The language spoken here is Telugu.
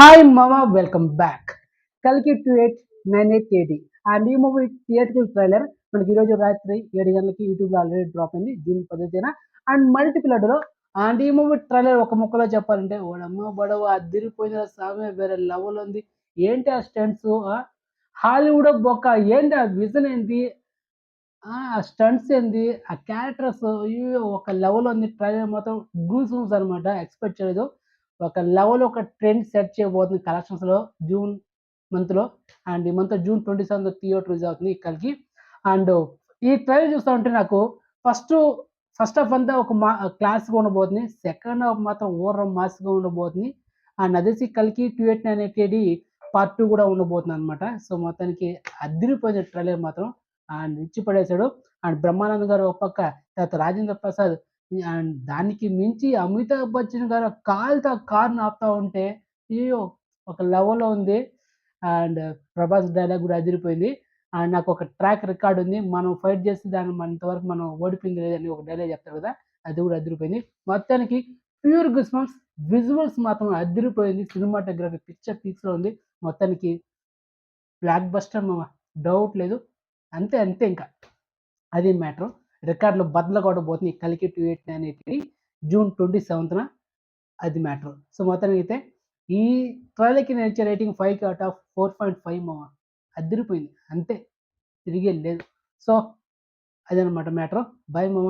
హాయ్ మామ వెల్కమ్ బ్యాక్. కల్కి 289880 అండ్ ఈ మూవీ థియేట్రికల్ ట్రైలర్ మనకి ఈరోజు రాత్రి 7 గంటలకి యూట్యూబ్లో ఆల్రెడీ డ్రాప్ అయింది జూన్ 10న అండ్ మల్టీప్లెక్స్లో. అండ్ ఈ మూవీ ట్రైలర్ ఒక ముక్కలో చెప్పాలంటే ఓడమ్మ బడవ అదిరిపోయిన సామె వేరే లెవెల్ ఉంది. ఏంటి ఆ స్టంట్స్, హాలీవుడ్ బొక్క ఏంటి, ఆ విజన్ ఏంటి, స్టంట్స్ ఏంది, ఆ క్యారెక్టర్స్ అయ్యో ఒక లెవెల్ ఉంది. ట్రైలర్ మాత్రం గూస్ బంప్స్ అనమాట. ఎక్స్‌పెక్ట్ చేయలేదు. ఒక లెవెల్ ఒక ట్రెండ్ సెట్ చేయబోతుంది కలెక్షన్స్‌లో జూన్ మంత్‌లో. అండ్ ఈ మంత్ జూన్ 27 థియేటర్ రిలీజ్ అవుతుంది కల్కి. అండ్ ఈ ట్రైలర్ చూస్తా ఉంటే నాకు ఫస్ట్ ఫస్ట్ హాఫ్ అంతా ఒక క్లాస్‌గా ఉండబోతుంది. సెకండ్ హాఫ్ మాత్రం మాస్‌గా ఉండబోతుంది. అండ్ అదేసి కల్కి 2898 పార్ట్ 2 కూడా ఉండబోతుందనమాట. సో మొత్తానికి అదిరిపోయింది ట్రైలర్ మాత్రం. అండ్ ఇచ్చి పడేసాడు. అండ్ బ్రహ్మానందం గారు ఒక పక్క, తర్వాత రాజేంద్ర ప్రసాద్, అండ్ దానికి మించి అమితాబ్ బచ్చన్ గారు కాలుతో కారుని ఆపుతా ఉంటే అయ్యో! ఒక లెవెల్‌లో ఉంది. అండ్ ప్రభాస్ డైలాగ్ గూడా అదిరిపోయింది. అండ్ నాకొక ట్రాక్ రికార్డ్ ఉంది. మనం ఫైట్ చేస్తే దాన్ని ఇంతవరకు మనం ఓడిపోయింది లేదని ఒక డైలాగ్ చెప్తాడు కదా! అది గూడా అదిరిపోయింది. మొత్తానికి ప్యూర్ గూస్ బంప్స్. విజువల్స్ మాత్రం అదిరిపోయింది. సినిమాటోగ్రఫీ పిక్చర్ పీక్స్‌లో ఉంది. మొత్తానికి బ్లాక్ బస్టర్ మామ. డౌట్ లేదు. అంతే అంతే ఇంకా. అది మ్యాటరు. రికార్డులు బద్దలు కొట్టబోతుంది 'కలికి 2898' జూన్ 27న. అది మ్యాటరు. సో, మొత్తానికైతే ఈ ట్రైలర్‌కి నేనిచ్చే రేటింగ్ 5 ఔట్ ఆఫ్ 4.5 మామ. అద్దిరిపోయింది. అంతే. తిరిగేది లేదు. సో, అదనమాట మ్యాటరు. బై మామ.